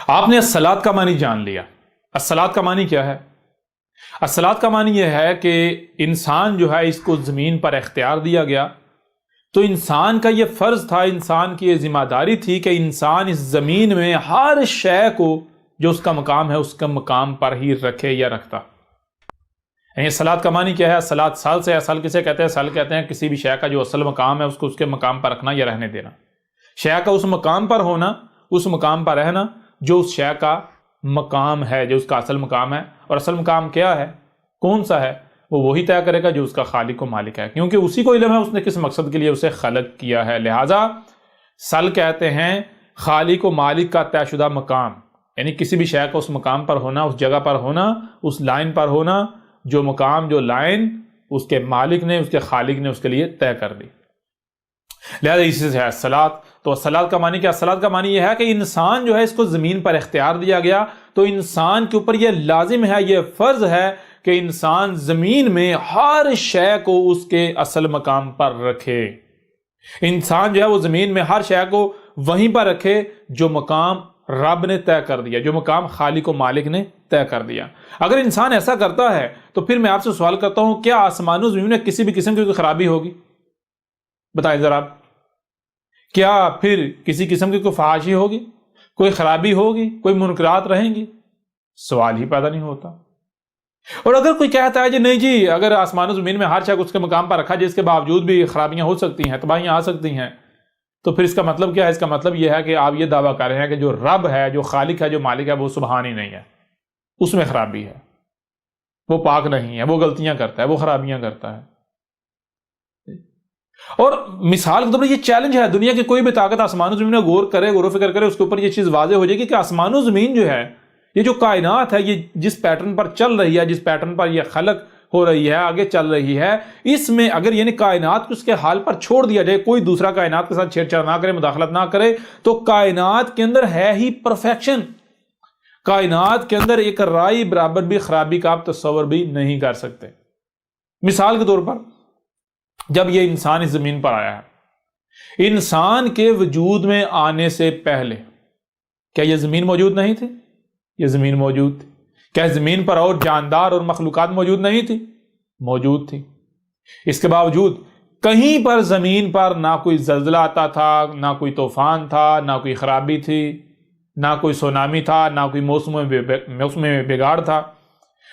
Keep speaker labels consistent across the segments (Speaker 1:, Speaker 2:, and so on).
Speaker 1: آپ نے الصلاۃ کا معنی جان لیا۔ الصلاۃ کا معنی کیا ہے؟ الصلاۃ کا معنی یہ ہے کہ انسان جو ہے اس کو زمین پر اختیار دیا گیا، تو انسان کا یہ فرض تھا، انسان کی یہ ذمہ داری تھی کہ انسان اس زمین میں ہر شے کو جو اس کا مقام ہے اس کا مقام پر ہی رکھے یا رکھتا۔ یعنی الصلاۃ کا معنی کیا ہے؟ الصلاۃ سال سے، اصل کسے کہتے ہیں؟ سال کہتے ہیں کسی بھی شے کا جو اصل مقام ہے اس کو اس کے مقام پر رکھنا یا رہنے دینا، شے کا اس مقام پر ہونا، اس مقام پر رہنا جو اس شے کا مقام ہے، جو اس کا اصل مقام ہے۔ اور اصل مقام کیا ہے، کون سا ہے، وہ وہی طے کرے گا جو اس کا خالق و مالک ہے، کیونکہ اسی کو علم ہے اس نے کس مقصد کے لیے اسے خلق کیا ہے۔ لہٰذا سل کہتے ہیں خالق و مالک کا طے شدہ مقام، یعنی کسی بھی شے کا اس مقام پر ہونا، اس جگہ پر ہونا، اس لائن پر ہونا، جو مقام، جو لائن اس کے مالک نے، اس کے خالق نے اس کے لیے طے کر دی۔ لہذا اسی سے ہے الصلاۃ۔ تو الصلاۃ کا معنی کیا؟ الصلاۃ کا معنی یہ ہے کہ انسان جو ہے اس کو زمین پر اختیار دیا گیا، تو انسان کے اوپر یہ لازم ہے، یہ فرض ہے کہ انسان زمین میں ہر شے کو اس کے اصل مقام پر رکھے۔ انسان جو ہے وہ زمین میں ہر شے کو وہیں پر رکھے جو مقام رب نے طے کر دیا، جو مقام خالق و مالک نے طے کر دیا۔ اگر انسان ایسا کرتا ہے تو پھر میں آپ سے سوال کرتا ہوں، کیا آسمان و زمین میں کسی بھی قسم کی کوئی خرابی ہوگی؟ بتائیں ذرا آپ، کیا پھر کسی قسم کی کوئی فحاشی ہوگی، کوئی خرابی ہوگی، کوئی منکرات رہیں گی؟ سوال ہی پیدا نہیں ہوتا۔ اور اگر کوئی کہتا ہے جی نہیں جی، اگر آسمان و زمین میں ہر شے اس کے مقام پر رکھا جائے، اس کے باوجود بھی خرابیاں ہو سکتی ہیں، تباہیاں آ سکتی ہیں، تو پھر اس کا مطلب کیا ہے؟ اس کا مطلب یہ ہے کہ آپ یہ دعویٰ کر رہے ہیں کہ جو رب ہے، جو خالق ہے، جو مالک ہے، وہ سبحان ہی نہیں ہے، اس میں خرابی ہے، وہ پاک نہیں ہے، وہ غلطیاں کرتا ہے، وہ خرابیاں کرتا ہے۔ اور مثال کے طور پر یہ چیلنج ہے، دنیا کی کوئی بھی طاقت آسمان و زمین میں غور و فکر کرے، اس کے اوپر یہ چیز واضح ہو جائے گی کہ آسمان و زمین جو ہے، یہ جو کائنات ہے، یہ جس پیٹرن پر چل رہی ہے، جس پیٹرن پر یہ خلق ہو رہی ہے، آگے چل رہی ہے، اس میں اگر یعنی کائنات کو اس کے حال پر چھوڑ دیا جائے، کوئی دوسرا کائنات کے ساتھ چھیڑ چھاڑ نہ کرے، مداخلت نہ کرے، تو کائنات کے اندر ہے ہی پرفیکشن۔ کائنات کے اندر ایک رائی برابر بھی خرابی کا آپ تصور بھی نہیں کر سکتے۔ مثال کے طور پر جب یہ انسان اس زمین پر آیا ہے، انسان کے وجود میں آنے سے پہلے کیا یہ زمین موجود نہیں تھی؟ یہ زمین موجود تھی۔ کیا زمین پر اور جاندار اور مخلوقات موجود نہیں تھی؟ موجود تھی۔ اس کے باوجود کہیں پر زمین پر نہ کوئی زلزلہ آتا تھا، نہ کوئی طوفان تھا، نہ کوئی خرابی تھی، نہ کوئی سونامی تھا، نہ کوئی موسم میں بگاڑ تھا،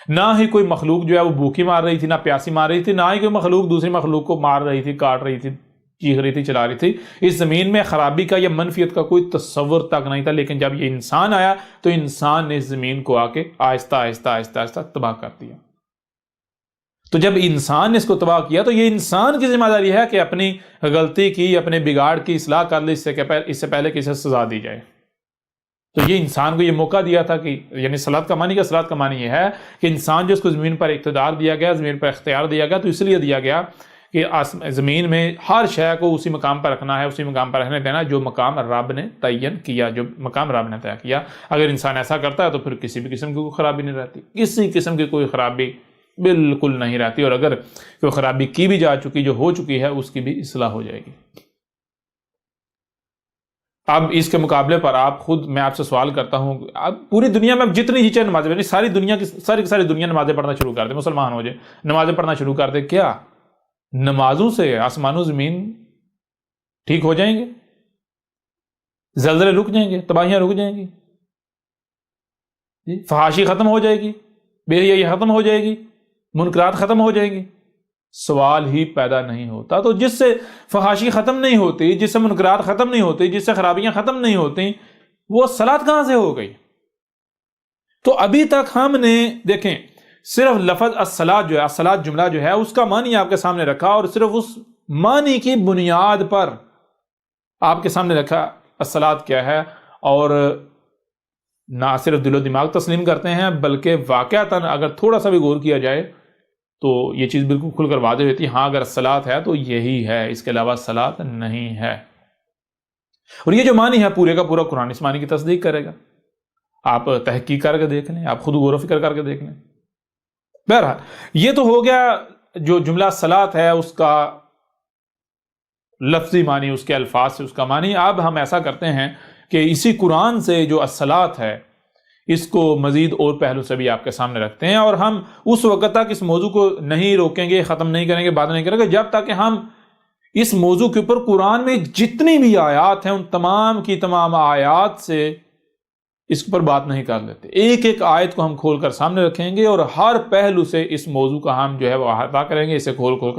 Speaker 1: نہ ہی کوئی مخلوق جو ہے وہ بھوکی مار رہی تھی، نہ پیاسی مار رہی تھی، نہ ہی کوئی مخلوق دوسری مخلوق کو مار رہی تھی، کاٹ رہی تھی، چیخ رہی تھی، چلا رہی تھی۔ اس زمین میں خرابی کا یا منفیت کا کوئی تصور تک نہیں تھا، لیکن جب یہ انسان آیا تو انسان نے اس زمین کو آ کے آہستہ آہستہ آہستہ آہستہ تباہ کر دیا۔ تو جب انسان نے اس کو تباہ کیا تو یہ انسان کی ذمہ داری ہے کہ اپنی غلطی کی، اپنے بگاڑ کی اصلاح کر لے، اس سے پہلے کہ اسے سزا دی جائے۔ تو یہ انسان کو یہ موقع دیا تھا کہ یعنی صلاۃ کا معنی صلاۃ کا معنی یہ ہے کہ انسان جو اس کو زمین پر اقتدار دیا گیا، زمین پر اختیار دیا گیا، تو اس لیے دیا گیا کہ زمین میں ہر شے کو اسی مقام پر رکھنا ہے، اسی مقام پر رہنے دینا جو مقام رب نے تعین کیا، جو مقام رب نے طے کیا۔ اگر انسان ایسا کرتا ہے تو پھر کسی بھی قسم کی کوئی خرابی نہیں رہتی، کسی قسم کی کوئی خرابی بالکل نہیں رہتی، اور اگر کوئی خرابی کی بھی جا چکی، جو ہو چکی ہے، اس کی بھی اصلاح ہو جائے گی۔ اب اس کے مقابلے پر آپ خود، میں آپ سے سوال کرتا ہوں، اب پوری دنیا میں جتنی ہی نمازیں پڑھیں، ساری دنیا کی ساری دنیا نمازیں پڑھنا شروع کر دیں، مسلمان ہو جائے، نمازیں پڑھنا شروع کر دیں، کیا نمازوں سے آسمان و زمین ٹھیک ہو جائیں گے؟ زلزلے رک جائیں گے؟ تباہیاں رک جائیں گی؟ فحاشی ختم ہو جائے گی؟ بے حیائی ختم ہو جائے گی؟ منکرات ختم ہو جائیں گی؟ سوال ہی پیدا نہیں ہوتا۔ تو جس سے فحاشی ختم نہیں ہوتی، جس سے منکرات ختم نہیں ہوتی، جس سے خرابیاں ختم نہیں ہوتی، وہ صلاۃ کہاں سے ہو گئی؟ تو ابھی تک ہم نے دیکھیں صرف لفظ الصلاۃ جو ہے، الصلاۃ جملہ جو ہے، اس کا معنی آپ کے سامنے رکھا، اور صرف اس معنی کی بنیاد پر آپ کے سامنے رکھا الصلاۃ کیا ہے، اور نہ صرف دل و دماغ تسلیم کرتے ہیں بلکہ واقعتاً اگر تھوڑا سا بھی غور کیا جائے تو یہ چیز بالکل کھل کر واضح ہوتی ہے، ہاں اگر الصلاۃ ہے تو یہی ہے، اس کے علاوہ الصلاۃ نہیں ہے۔ اور یہ جو معنی ہے پورے کا پورا قرآن اس معنی کی تصدیق کرے گا۔ آپ تحقیق کر کے دیکھ لیں، آپ خود غور و فکر کر کے دیکھ لیں۔ بہرحال یہ تو ہو گیا جو جملہ الصلاۃ ہے اس کا لفظی معنی، اس کے الفاظ سے اس کا معنی۔ اب ہم ایسا کرتے ہیں کہ اسی قرآن سے جو الصلاۃ ہے اس کو مزید اور پہلو سے بھی آپ کے سامنے رکھتے ہیں، اور ہم اس وقت تک اس موضوع کو نہیں روکیں گے، ختم نہیں کریں گے، بات نہیں کریں گے جب تک کہ ہم اس موضوع کے اوپر قرآن میں جتنی بھی آیات ہیں ان تمام کی تمام آیات سے اس پر بات نہیں کر لیتے۔ ایک ایک آیت کو ہم کھول کر سامنے رکھیں گے اور ہر پہلو سے اس موضوع کا ہم جو ہے وہ احاطہ کریں گے، اسے کھول کھول کر